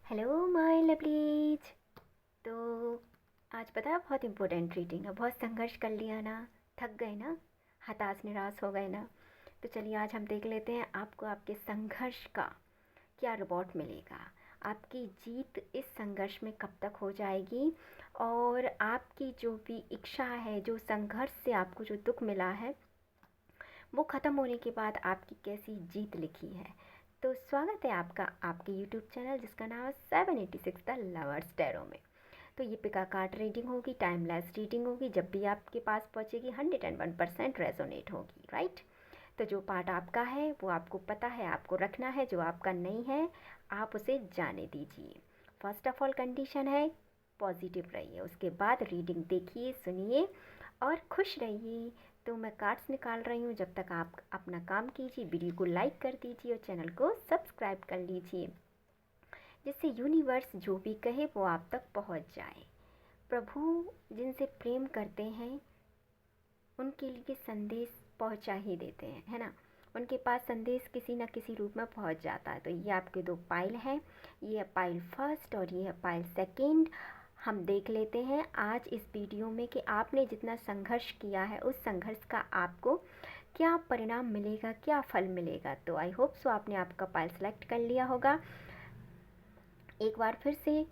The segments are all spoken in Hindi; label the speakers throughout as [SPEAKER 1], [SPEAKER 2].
[SPEAKER 1] Hello my lovelies. तो आज पता है बहुत इम्पोर्टेंट रीडिंग है। बहुत संघर्ष कर लिया ना, थक गए ना, हताश निराश हो गए ना। तो चलिए आज हम देख लेते हैं आपको आपके संघर्ष का क्या रिवॉर्ड मिलेगा। आपकी जीत इस संघर्ष में कब तक हो जाएगी और आपकी जो भी इच्छा है, जो संघर्ष से आपको जो दुख मिला है, वो ख़त्म होने के बाद आपकी कैसी जीत लिखी है। तो स्वागत है आपका आपके यूट्यूब चैनल जिसका नाम है 786 द लवर्स टैरो में। तो ये पिका कार्ड रीडिंग होगी, टाइमलेस रीडिंग होगी, जब भी आपके पास पहुंचेगी 101% रेजोनेट होगी, राइट। तो जो पार्ट आपका है वो आपको पता है, आपको रखना है। जो आपका नहीं है आप उसे जाने दीजिए। फर्स्ट ऑफ ऑल कंडीशन है पॉजिटिव रहिए, उसके बाद रीडिंग देखिए, सुनिए और खुश रहिए। तो मैं कार्ड्स निकाल रही हूँ, जब तक आप अपना काम कीजिए, वीडियो को लाइक कर दीजिए और चैनल को सब्सक्राइब कर लीजिए, जिससे यूनिवर्स जो भी कहे वो आप तक पहुँच जाए। प्रभु जिनसे प्रेम करते हैं उनके लिए संदेश पहुंचा ही देते हैं, है ना। उनके पास संदेश किसी न किसी रूप में पहुंच जाता है। तो ये आपके दो पाइल हैं, ये है पाइल फर्स्ट और ये है पाइल सेकंड। हम देख लेते हैं आज इस वीडियो में कि आपने जितना संघर्ष किया है उस संघर्ष का आपको क्या परिणाम मिलेगा, क्या फल मिलेगा। तो आई होप सो आपने आपका पाइल सेलेक्ट कर लिया होगा। एक बार फिर से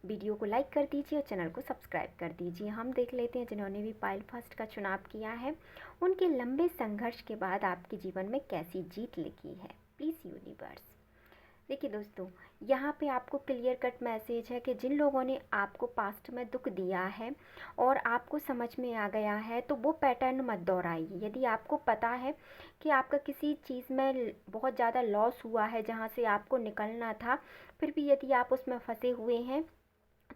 [SPEAKER 1] वीडियो को लाइक कर दीजिए और चैनल को सब्सक्राइब कर दीजिए। हम देख लेते हैं जिन्होंने भी पाइल फर्स्ट का चुनाव किया है उनके लंबे संघर्ष के बाद आपके जीवन में कैसी जीत लिखी है। Please universe. देखिए दोस्तों, यहाँ पे आपको क्लियर कट मैसेज है कि जिन लोगों ने आपको पास्ट में दुख दिया है और आपको समझ में आ गया है तो वो पैटर्न मत दोहराइए। यदि आपको पता है कि आपका किसी चीज़ में बहुत ज़्यादा लॉस हुआ है जहाँ से आपको निकलना था, फिर भी यदि आप उसमें फंसे हुए हैं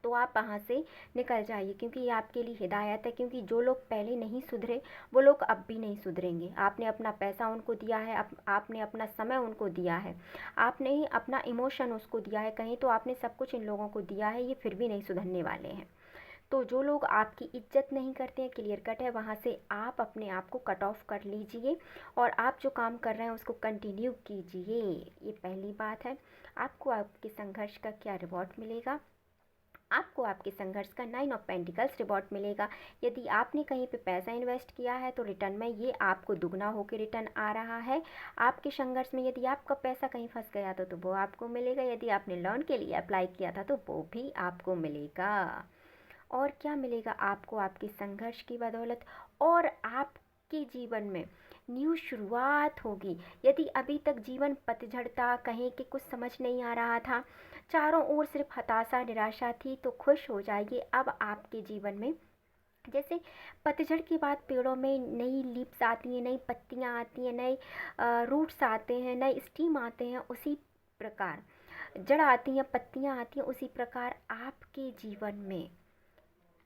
[SPEAKER 1] तो आप वहाँ से निकल जाइए, क्योंकि ये आपके लिए हिदायत है। क्योंकि जो लोग पहले नहीं सुधरे वो लोग अब भी नहीं सुधरेंगे। आपने अपना पैसा उनको दिया है, आपने अपना समय उनको दिया है, आपने ही अपना इमोशन उसको दिया है, कहीं तो आपने सब कुछ इन लोगों को दिया है, ये फिर भी नहीं सुधरने वाले हैं। तो जो लोग आपकी इज्जत नहीं करते हैं, क्लियर कट है, वहाँ से आप अपने आप को कट ऑफ कर लीजिए और आप जो काम कर रहे हैं उसको कंटिन्यू कीजिए। ये पहली बात है। आपको आपके संघर्ष का क्या रिवॉर्ड मिलेगा। आपको आपके संघर्ष का 9 ऑफ पेंटिकल्स रिवॉर्ड मिलेगा। यदि आपने कहीं पे पैसा इन्वेस्ट किया है तो रिटर्न में ये आपको दुगना होकर रिटर्न आ रहा है। आपके संघर्ष में यदि आपका पैसा कहीं फंस गया तो वो आपको मिलेगा। यदि आपने लोन के लिए अप्लाई किया था तो वो भी आपको मिलेगा। और क्या मिलेगा आपको आपके संघर्ष की बदौलत, और आपके जीवन में न्यू शुरुआत होगी। यदि अभी तक जीवन पतझड़ था, कहीं कि कुछ समझ नहीं आ रहा था, चारों ओर सिर्फ हताशा निराशा थी, तो खुश हो जाइए। अब आपके जीवन में जैसे पतझड़ के बाद पेड़ों में नई लीव्स आती हैं, नई पत्तियां आती हैं, नए रूट्स आते हैं, नए स्टीम आते हैं, उसी प्रकार जड़ आती हैं, पत्तियां आती हैं, उसी प्रकार आपके जीवन में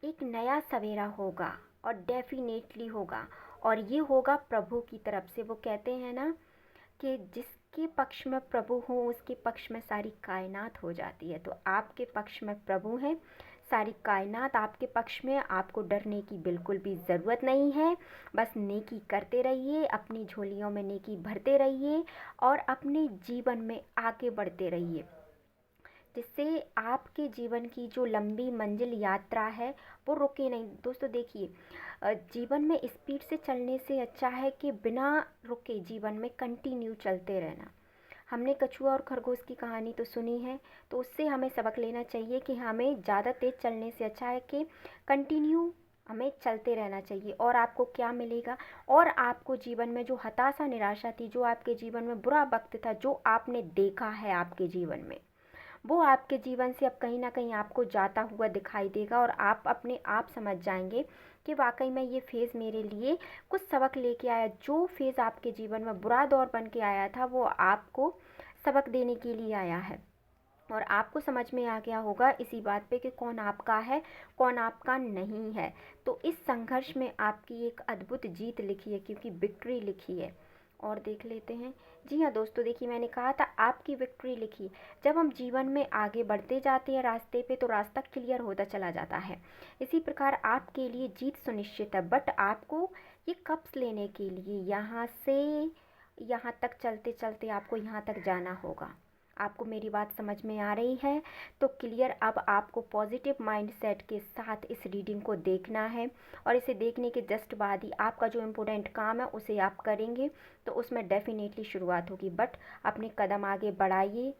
[SPEAKER 1] एक नया सवेरा होगा और डेफिनेटली होगा। और ये होगा प्रभु की तरफ से। वो कहते हैं ना कि जिसके पक्ष में प्रभु हो उसके पक्ष में सारी कायनात हो जाती है। तो आपके पक्ष में प्रभु है, सारी कायनात आपके पक्ष में। आपको डरने की बिल्कुल भी ज़रूरत नहीं है। बस नेकी करते रहिए, अपनी झोलियों में नेकी भरते रहिए और अपने जीवन में आगे बढ़ते रहिए, जिससे आपके जीवन की जो लंबी मंजिल यात्रा है वो रुके नहीं। दोस्तों देखिए, जीवन में स्पीड से चलने से अच्छा है कि बिना रुके जीवन में कंटिन्यू चलते रहना। हमने कछुआ और खरगोश की कहानी तो सुनी है, तो उससे हमें सबक लेना चाहिए कि हमें ज़्यादा तेज़ चलने से अच्छा है कि कंटिन्यू हमें चलते रहना चाहिए। और आपको क्या मिलेगा, और आपको जीवन में जो हताशा निराशा थी, जो आपके जीवन में बुरा वक्त था, जो आपने देखा है आपके जीवन में, वो आपके जीवन से अब कहीं ना कहीं आपको जाता हुआ दिखाई देगा। और आप अपने आप समझ जाएंगे कि वाकई में ये फ़ेज़ मेरे लिए कुछ सबक लेके आया। जो फ़ेज़ आपके जीवन में बुरा दौर बन के आया था वो आपको सबक देने के लिए आया है। और आपको समझ में आ गया होगा इसी बात पे कि कौन आपका है, कौन आपका नहीं है। तो इस संघर्ष में आपकी एक अद्भुत जीत लिखी है, क्योंकि विक्ट्री लिखी है। और देख लेते हैं। जी हाँ दोस्तों, देखिए मैंने कहा था आपकी विक्ट्री लिखी। जब हम जीवन में आगे बढ़ते जाते हैं रास्ते पे तो रास्ता क्लियर होता चला जाता है। इसी प्रकार आपके लिए जीत सुनिश्चित है। बट आपको ये कप्स लेने के लिए यहाँ से यहाँ तक चलते चलते आपको यहाँ तक जाना होगा। आपको मेरी बात समझ में आ रही है? तो क्लियर, अब आपको पॉजिटिव माइंडसेट के साथ इस रीडिंग को देखना है और इसे देखने के जस्ट बाद ही आपका जो इम्पोर्टेंट काम है उसे आप करेंगे तो उसमें डेफिनेटली शुरुआत होगी। बट अपने कदम आगे बढ़ाइए।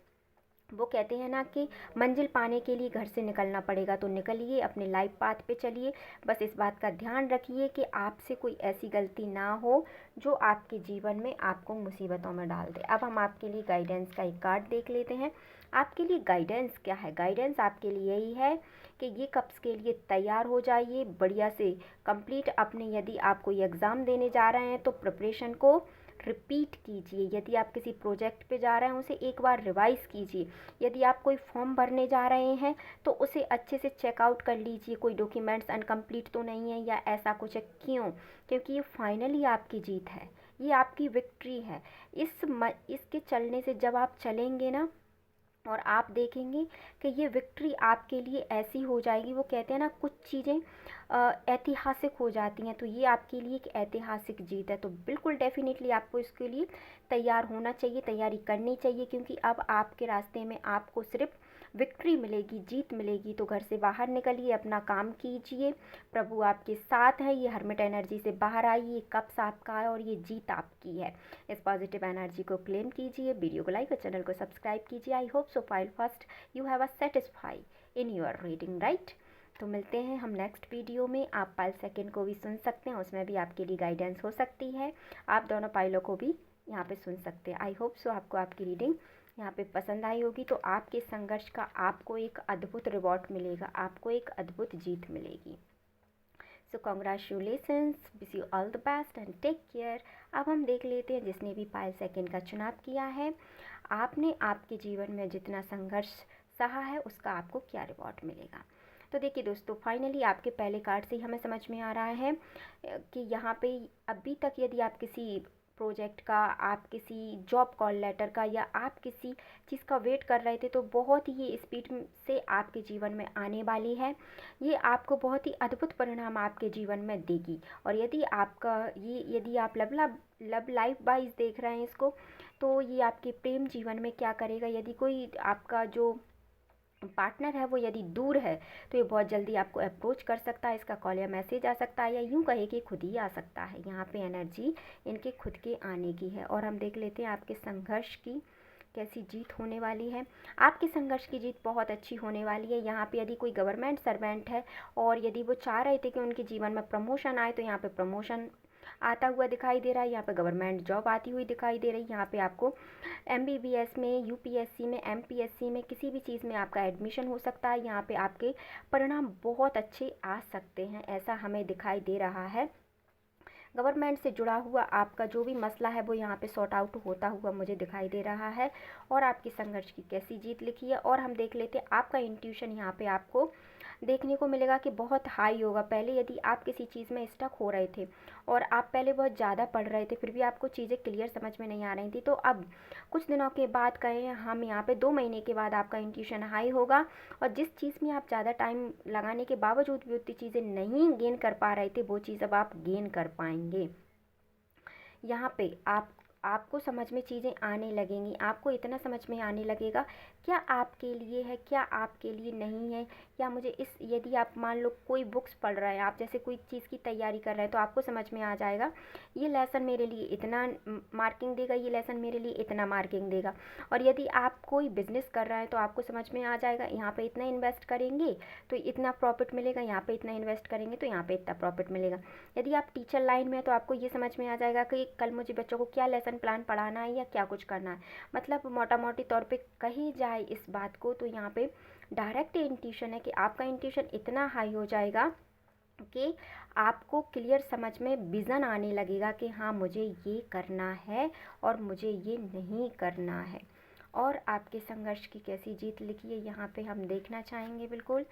[SPEAKER 1] वो कहते हैं ना कि मंजिल पाने के लिए घर से निकलना पड़ेगा, तो निकलिए, अपने लाइफ पाथ पे चलिए। बस इस बात का ध्यान रखिए कि आपसे कोई ऐसी गलती ना हो जो आपके जीवन में आपको मुसीबतों में डाल दे। अब हम आपके लिए गाइडेंस का एक कार्ड देख लेते हैं। आपके लिए गाइडेंस क्या है? गाइडेंस आपके लिए यही है कि ये कब्ज़ के लिए तैयार हो जाइए, बढ़िया से कंप्लीट अपने, यदि आप कोई एग्ज़ाम देने जा रहे हैं तो प्रिपरेशन को रिपीट कीजिए। यदि आप किसी प्रोजेक्ट पे जा रहे हैं उसे एक बार रिवाइज़ कीजिए। यदि आप कोई फॉर्म भरने जा रहे हैं तो उसे अच्छे से चेकआउट कर लीजिए, कोई डॉक्यूमेंट्स अनकम्प्लीट तो नहीं है या ऐसा कुछ है। क्यों? क्योंकि ये फाइनली आपकी जीत है, ये आपकी विक्ट्री है। इसके चलने से जब आप चलेंगे ना और आप देखेंगे कि ये विक्ट्री आपके लिए ऐसी हो जाएगी, वो कहते हैं ना कुछ चीज़ें ऐतिहासिक हो जाती हैं, तो ये आपके लिए एक ऐतिहासिक जीत है। तो बिल्कुल डेफिनेटली आपको इसके लिए तैयार होना चाहिए, तैयारी करनी चाहिए, क्योंकि अब आपके रास्ते में आपको सिर्फ विक्ट्री मिलेगी, जीत मिलेगी। तो घर से बाहर निकलिए, अपना काम कीजिए, प्रभु आपके साथ हैं। ये हर्मिट एनर्जी से बाहर आइए, कब्ज़ आपका है और ये जीत आपकी है। इस पॉजिटिव एनर्जी को क्लेम कीजिए। वीडियो को लाइक और चैनल को सब्सक्राइब कीजिए। I hope so file first you have a satisfy in your reading, right? तो मिलते हैं हम नेक्स्ट वीडियो में। आप पाइल सेकंड को भी सुन सकते हैं, उसमें भी आपके लिए गाइडेंस हो सकती है। आप दोनों पाइलों को भी यहाँ पे सुन सकते हैं। आई होप सो आपको आपकी रीडिंग यहाँ पे पसंद आई होगी। तो आपके संघर्ष का आपको एक अद्भुत रिवॉर्ड मिलेगा, आपको एक अद्भुत जीत मिलेगी। So congratulations, wish you all the best and take care. अब हम देख लेते हैं जिसने भी पायल सेकंड का चुनाव किया है, आपने आपके जीवन में जितना संघर्ष सहा है उसका आपको क्या रिवॉर्ड मिलेगा। तो देखिए दोस्तों, फाइनली आपके पहले कार्ड से ही हमें समझ में आ रहा है कि यहाँ पे अभी तक यदि आप किसी प्रोजेक्ट का, आप किसी जॉब कॉल लेटर का या आप किसी चीज़ का वेट कर रहे थे, तो बहुत ही ये स्पीड से आपके जीवन में आने वाली है। ये आपको बहुत ही अद्भुत परिणाम आपके जीवन में देगी। और यदि आप लव लाइफ वाइज देख रहे हैं इसको, तो ये आपके प्रेम जीवन में क्या करेगा। यदि कोई आपका जो पार्टनर है वो यदि दूर है तो ये बहुत जल्दी आपको अप्रोच कर सकता है, इसका कॉल या मैसेज आ सकता है, या यूँ कहे कि खुद ही आ सकता है। यहाँ पे एनर्जी इनके खुद के आने की है। और हम देख लेते हैं आपके संघर्ष की कैसी जीत होने वाली है। आपके संघर्ष की जीत बहुत अच्छी होने वाली है। यहाँ पे यदि कोई गवर्नमेंट सर्वेंट है और यदि वो चाह रहे थे कि उनके जीवन में प्रमोशन आए, तो यहाँ पे प्रमोशन आता हुआ दिखाई दे रहा है। यहाँ पे गवर्नमेंट जॉब आती हुई दिखाई दे रही है। यहाँ पे आपको MBBS में, UPSC में, MPSC में, किसी भी चीज़ में आपका एडमिशन हो सकता है। यहाँ पे आपके परिणाम बहुत अच्छे आ सकते हैं, ऐसा हमें दिखाई दे रहा है। गवर्नमेंट से जुड़ा हुआ आपका जो भी मसला है वो यहाँ पे सॉर्ट आउट होता हुआ मुझे दिखाई दे रहा है। और आपकी संघर्ष की कैसी जीत लिखी है। और हम देख लेते हैं आपका इंट्यूशन यहाँ पे आपको देखने को मिलेगा कि बहुत हाई होगा। पहले यदि आप किसी चीज़ में स्टक हो रहे थे और आप पहले बहुत ज़्यादा पढ़ रहे थे, फिर भी आपको चीज़ें क्लियर समझ में नहीं आ रही थी, तो अब कुछ दिनों के बाद कहें हम यहाँ पे 2 महीने के बाद आपका इंट्यूशन हाई होगा। और जिस चीज़ में आप ज़्यादा टाइम लगाने के बावजूद भी उतनी चीज़ें नहीं गेन कर पा रहे थे, वो चीज़ अब आप गेन कर पाएंगे। यहाँ पे आपको समझ में चीज़ें आने लगेंगी। आपको इतना समझ में आने लगेगा क्या आपके लिए है, क्या आपके लिए नहीं है। या यदि आप मान लो कोई बुक्स पढ़ रहे हैं, आप जैसे कोई चीज़ की तैयारी कर रहे हैं, तो आपको समझ में आ जाएगा ये लेसन मेरे लिए इतना मार्किंग देगा, ये लेसन मेरे लिए इतना मार्किंग देगा। और यदि आप कोई बिज़नेस कर रहे हैं तो आपको समझ में आ जाएगा यहाँ पे इतना इन्वेस्ट करेंगे तो इतना प्रॉफिट मिलेगा, यहाँ पे इतना इन्वेस्ट करेंगे तो यहाँ पे इतना प्रॉफिट मिलेगा। यदि आप टीचर लाइन में हैं तो आपको ये समझ में आ जाएगा कि कल मुझे बच्चों को क्या लेसन प्लान पढ़ाना है या क्या कुछ करना है। मतलब मोटा मोटी तौर पे कही जाए इस बात को, तो यहाँ पे डायरेक्ट इंट्यूशन है कि आपका इंट्यूशन इतना हाई हो जाएगा कि आपको क्लियर समझ में विज़न आने लगेगा कि हाँ मुझे ये करना है और मुझे ये नहीं करना है। और आपके संघर्ष की कैसी जीत लिखी है यहाँ पे हम देखना चाहेंगे बिल्कुल।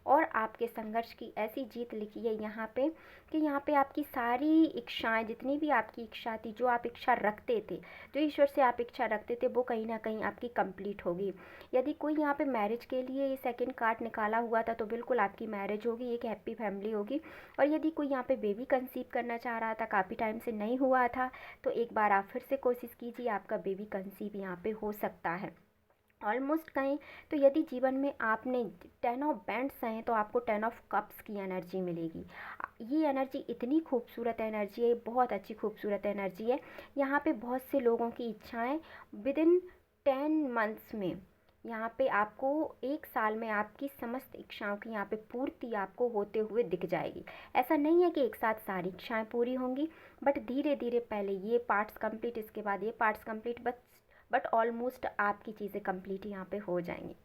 [SPEAKER 1] और आपके संघर्ष की ऐसी जीत लिखी है यहाँ पे कि यहाँ पे आपकी सारी इच्छाएं, जितनी भी आपकी इच्छा थी, जो आप इच्छा रखते थे, जो ईश्वर से आप इच्छा रखते थे, वो कहीं ना कहीं आपकी कंप्लीट होगी। यदि कोई यहाँ पे मैरिज के लिए ये सेकंड कार्ड निकाला हुआ था तो बिल्कुल आपकी मैरिज होगी, एक हैप्पी फैमिली होगी। और यदि कोई यहाँ पे बेबी कंसीव करना चाह रहा था, काफ़ी टाइम से नहीं हुआ था, तो एक बार आप फिर से कोशिश कीजिए, आपका बेबी कंसीव यहाँ पे हो सकता है। ऑलमोस्ट कहें तो यदि जीवन में आपने 10 ऑफ बैंड्स हैं तो आपको 10 ऑफ कप्स की एनर्जी मिलेगी। ये एनर्जी इतनी खूबसूरत एनर्जी है, बहुत अच्छी खूबसूरत एनर्जी है। यहाँ पे बहुत से लोगों की इच्छाएं विद इन 10 मंथ्स में, यहाँ पे आपको 1 साल में आपकी समस्त इच्छाओं की यहाँ पे पूर्ति आपको होते हुए दिख जाएगी। ऐसा नहीं है कि एक साथ सारी इच्छाएं पूरी होंगी, बट धीरे धीरे पहले ये पार्ट्स कंप्लीट, इसके बाद ये पार्ट्स कंप्लीट, बट ऑलमोस्ट आपकी चीज़ें कंप्लीट यहाँ पे हो जाएंगी।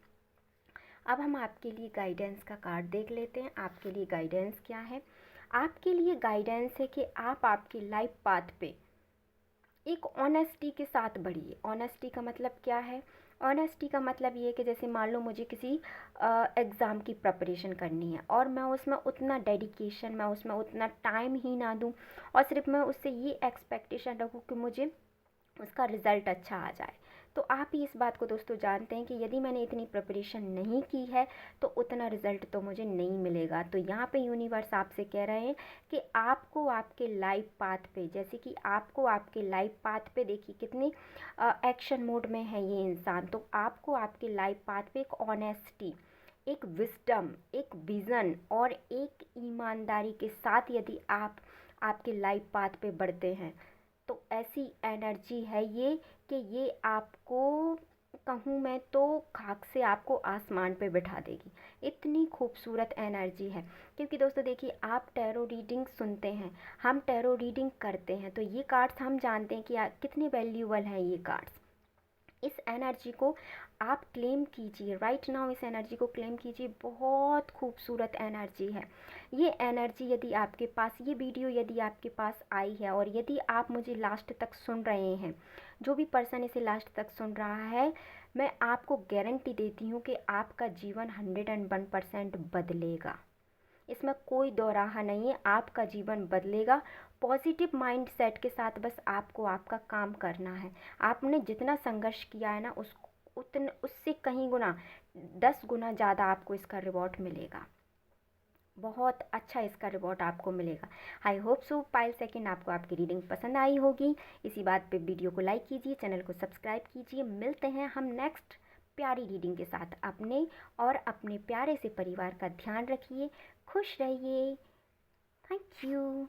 [SPEAKER 1] अब हम आपके लिए गाइडेंस का कार्ड देख लेते हैं। आपके लिए गाइडेंस क्या है? आपके लिए गाइडेंस है कि आप आपकी लाइफ पाथ पे एक ऑनेस्टी के साथ बढ़िए। ऑनेस्टी का मतलब क्या है? ऑनेस्टी का मतलब ये है कि जैसे मान लो मुझे किसी एग्ज़ाम की प्रिपरेशन करनी है और मैं उसमें उतना डेडिकेशन, मैं उसमें उतना टाइम ही ना दूँ और सिर्फ मैं उससे ये एक्सपेक्टेशन रखूँ कि मुझे उसका रिज़ल्ट अच्छा आ जाए। तो आप ही इस बात को दोस्तों जानते हैं कि यदि मैंने इतनी प्रिपरेशन नहीं की है तो उतना रिज़ल्ट तो मुझे नहीं मिलेगा। तो यहाँ पे यूनिवर्स आपसे कह रहे हैं कि आपको आपके लाइफ पाथ पे, जैसे कि आपको आपके लाइफ पाथ पे, देखिए कितनी एक्शन मोड में है ये इंसान, तो आपको आपके लाइफ पाथ पे एक ऑनेस्टी, एक विजडम, एक विज़न और एक ईमानदारी के साथ यदि आप आपके लाइफ पाथ पे बढ़ते हैं तो ऐसी एनर्जी है ये कि ये आपको, कहूँ मैं तो, खाक से आपको आसमान पे बिठा देगी। इतनी खूबसूरत एनर्जी है। क्योंकि दोस्तों देखिए, आप टैरो रीडिंग सुनते हैं, हम टैरो रीडिंग करते हैं, तो ये कार्ड्स हम जानते हैं कि कितने वैल्यूबल हैं ये कार्ड्स। इस एनर्जी को आप क्लेम कीजिए, राइट नाउ इस एनर्जी को क्लेम कीजिए। बहुत खूबसूरत एनर्जी है ये एनर्जी। यदि आपके पास ये वीडियो यदि आपके पास आई है और यदि आप मुझे लास्ट तक सुन रहे हैं, जो भी पर्सन इसे लास्ट तक सुन रहा है, मैं आपको गारंटी देती हूँ कि आपका जीवन 101% बदलेगा। इसमें कोई दो राह नहीं है, आपका जीवन बदलेगा। पॉजिटिव माइंड सेट के साथ बस आपको आपका काम करना है। आपने जितना संघर्ष किया है ना, उससे कहीं गुना, 10 गुना ज़्यादा आपको इसका रिवॉर्ड मिलेगा। बहुत अच्छा इसका रिवॉर्ड आपको मिलेगा। I hope so Payal second आपको आपकी रीडिंग पसंद आई होगी। इसी बात पे वीडियो को लाइक कीजिए, चैनल को सब्सक्राइब कीजिए। मिलते हैं हम नेक्स्ट प्यारी रीडिंग के साथ। अपने और अपने प्यारे से परिवार का ध्यान रखिए, खुश रहिए। Thank you.